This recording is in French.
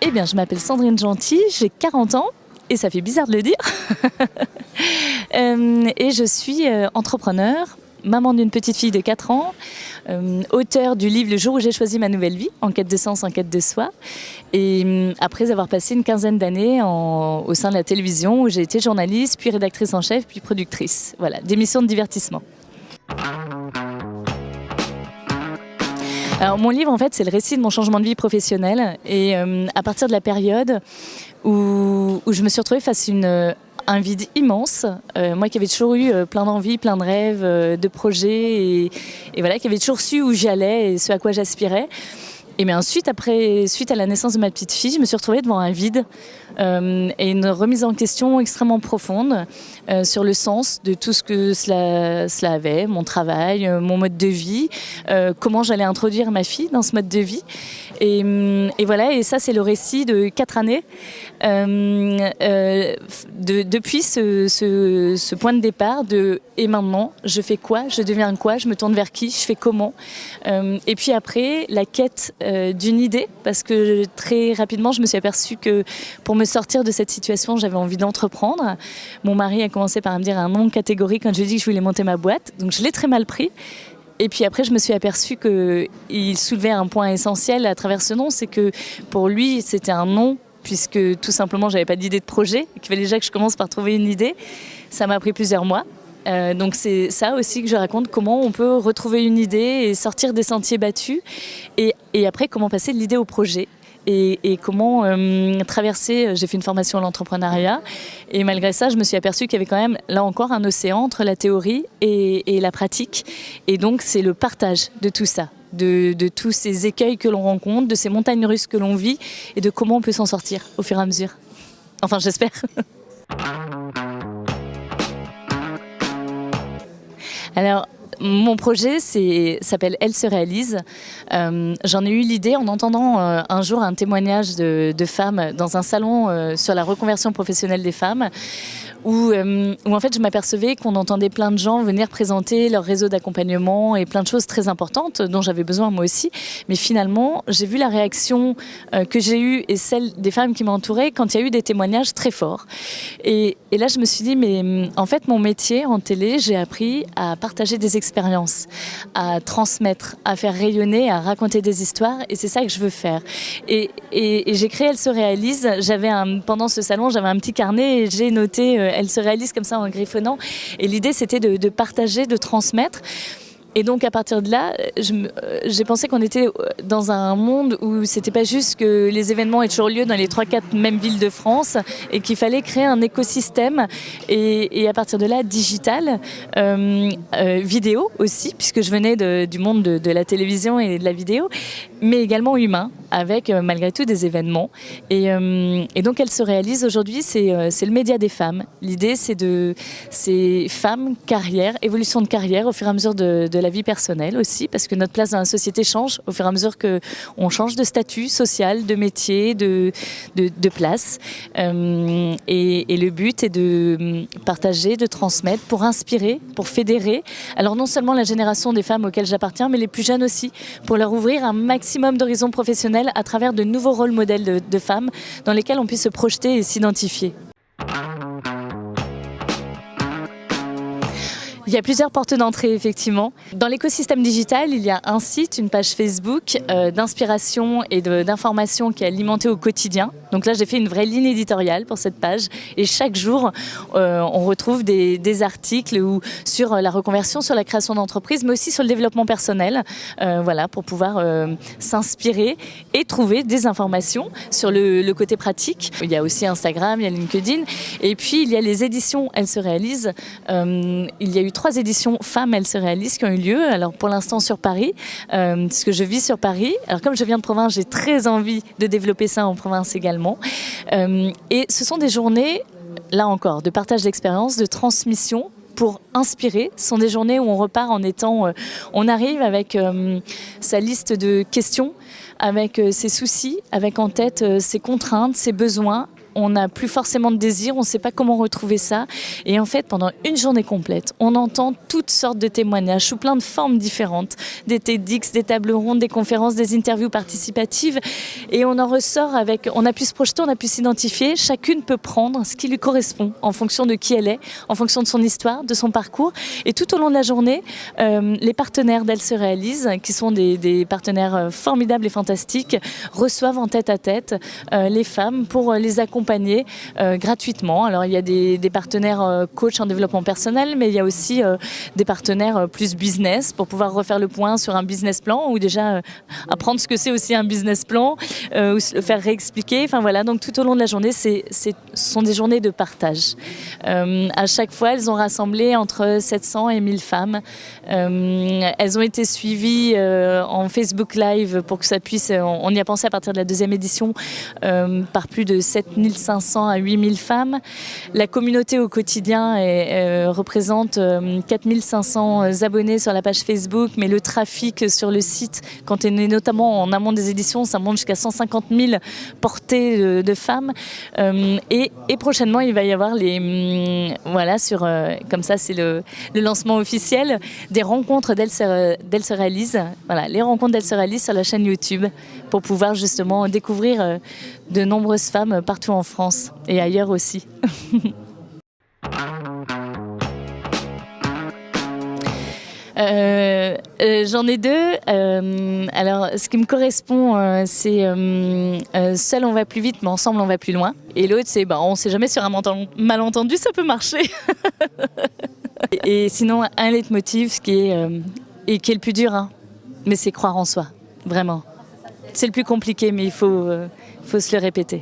Eh bien, je m'appelle Sandrine Gentil, j'ai 40 ans et ça fait bizarre de le dire. Et je suis entrepreneur, maman d'une petite fille de 4 ans, auteure du livre Le jour où j'ai choisi ma nouvelle vie, en quête de sens, en quête de soi. Et après avoir passé une quinzaine d'années au sein de la télévision où j'ai été journaliste, puis rédactrice en chef, puis productrice, voilà, d'émissions de divertissement. Alors mon livre en fait c'est le récit de mon changement de vie professionnelle et à partir de la période où je me suis retrouvée face à un vide immense, moi qui avais toujours eu plein d'envies, plein de rêves, de projets et voilà, qui avait toujours su où j'allais et ce à quoi j'aspirais. Et bien suite à la naissance de ma petite fille, je me suis retrouvée devant un vide et une remise en question extrêmement profonde sur le sens de tout ce que cela avait, mon travail, mon mode de vie, comment j'allais introduire ma fille dans ce mode de vie. Et voilà, et ça c'est le récit de 4 années depuis ce point de départ de et maintenant je fais quoi, je deviens quoi, je me tourne vers qui, je fais comment. Et puis après la quête d'une idée, parce que très rapidement je me suis aperçue que pour me sortir de cette situation j'avais envie d'entreprendre. Mon mari a commencé par me dire un nom catégorique quand je lui ai dit que je voulais monter ma boîte, donc je l'ai très mal pris. Et puis après, je me suis aperçue qu'il soulevait un point essentiel à travers ce nom, c'est que pour lui, c'était un nom, puisque tout simplement, j'avais pas d'idée de projet, qu'il fallait déjà que je commence par trouver une idée. Ça m'a pris plusieurs mois. Donc c'est ça aussi que je raconte, comment on peut retrouver une idée et sortir des sentiers battus. Et après, comment passer de l'idée au projet. Et comment traverser, j'ai fait une formation à l'entrepreneuriat et malgré ça je me suis aperçue qu'il y avait quand même là encore un océan entre la théorie et la pratique et donc c'est le partage de tout ça, de tous ces écueils que l'on rencontre, de ces montagnes russes que l'on vit et de comment on peut s'en sortir au fur et à mesure. Enfin j'espère. Alors mon projet s'appelle Elle se réalise. J'en ai eu l'idée en entendant un jour un témoignage de femmes dans un salon sur la reconversion professionnelle des femmes où en fait je m'apercevais qu'on entendait plein de gens venir présenter leur réseau d'accompagnement et plein de choses très importantes dont j'avais besoin moi aussi. Mais finalement, j'ai vu la réaction que j'ai eue et celle des femmes qui m'entouraient quand il y a eu des témoignages très forts. Et là, je me suis dit, mais en fait, mon métier en télé, j'ai appris à partager des expériences, à transmettre, à faire rayonner, à raconter des histoires et c'est ça que je veux faire. Et j'ai créé Elle se réalise. Pendant ce salon, j'avais un petit carnet et j'ai noté Elle se réalise comme ça en griffonnant. Et l'idée, c'était de partager, de transmettre. Et donc à partir de là, j'ai pensé qu'on était dans un monde où c'était pas juste que les événements aient toujours lieu dans les 3-4 mêmes villes de France et qu'il fallait créer un écosystème et à partir de là, digital, vidéo aussi, puisque je venais du monde de la télévision et de la vidéo, mais également humain, avec malgré tout des événements. Et donc Elle se réalise aujourd'hui, c'est le média des femmes. L'idée c'est femmes, carrière, évolution de carrière au fur et à mesure de la vie personnelle aussi, parce que notre place dans la société change au fur et à mesure qu'on change de statut social, de métier, de place. Et le but est de partager, de transmettre, pour inspirer, pour fédérer. Alors non seulement la génération des femmes auxquelles j'appartiens, mais les plus jeunes aussi, pour leur ouvrir un maximum d'horizons professionnels à travers de nouveaux rôles modèles de femmes dans lesquels on puisse se projeter et s'identifier. Il y a plusieurs portes d'entrée, effectivement. Dans l'écosystème digital, il y a un site, une page Facebook d'inspiration et d'information qui est alimentée au quotidien. Donc là, j'ai fait une vraie ligne éditoriale pour cette page. Et chaque jour, on retrouve des articles sur la reconversion, sur la création d'entreprises, mais aussi sur le développement personnel, voilà, pour pouvoir s'inspirer et trouver des informations sur le côté pratique. Il y a aussi Instagram, il y a LinkedIn. Et puis, il y a les éditions Elle se réalise. Il y a eu 3 éditions Femmes Elle se réalise qui ont eu lieu, alors pour l'instant sur Paris, puisque je vis sur Paris. Alors comme je viens de province, j'ai très envie de développer ça en province également. Et ce sont des journées, là encore, de partage d'expériences, de transmission pour inspirer. Ce sont des journées où on repart en étant... on arrive avec sa liste de questions, avec ses soucis, avec en tête ses contraintes, ses besoins, on n'a plus forcément de désir, on ne sait pas comment retrouver ça. Et en fait, pendant une journée complète, on entend toutes sortes de témoignages sous plein de formes différentes. Des TEDx, des tables rondes, des conférences, des interviews participatives. Et on en ressort avec, on a pu se projeter, on a pu s'identifier. Chacune peut prendre ce qui lui correspond en fonction de qui elle est, en fonction de son histoire, de son parcours. Et tout au long de la journée, les partenaires d'Elle se réalise, qui sont des partenaires formidables et fantastiques, reçoivent en tête-à-tête les femmes pour les accompagner gratuitement. Alors il y a des partenaires coach en développement personnel, mais il y a aussi des partenaires plus business pour pouvoir refaire le point sur un business plan ou déjà apprendre ce que c'est aussi un business plan ou le faire réexpliquer. Enfin voilà, donc tout au long de la journée, ce sont des journées de partage. À chaque fois, elles ont rassemblé entre 700 et 1000 femmes. Elles ont été suivies en Facebook Live pour que ça puisse, on y a pensé à partir de la deuxième édition, par plus de 7500 à 8000 femmes. La communauté au quotidien représente 4500 abonnés sur la page Facebook, mais le trafic sur le site, quand on est notamment en amont des éditions, ça monte jusqu'à 150 000 portées de femmes. Et prochainement, il va y avoir voilà, comme ça, c'est le lancement officiel des rencontres d'Elle se réalise. Voilà, les rencontres d'Elle se réalise sur la chaîne YouTube pour pouvoir justement découvrir de nombreuses femmes partout en France et ailleurs aussi. J'en ai deux. Alors, ce qui me correspond, c'est seul on va plus vite, mais ensemble on va plus loin. Et l'autre, c'est on sait jamais sur un malentendu, ça peut marcher. Et sinon, un leitmotiv qui est le plus dur, hein, mais c'est croire en soi, vraiment. C'est le plus compliqué, mais il faut se le répéter.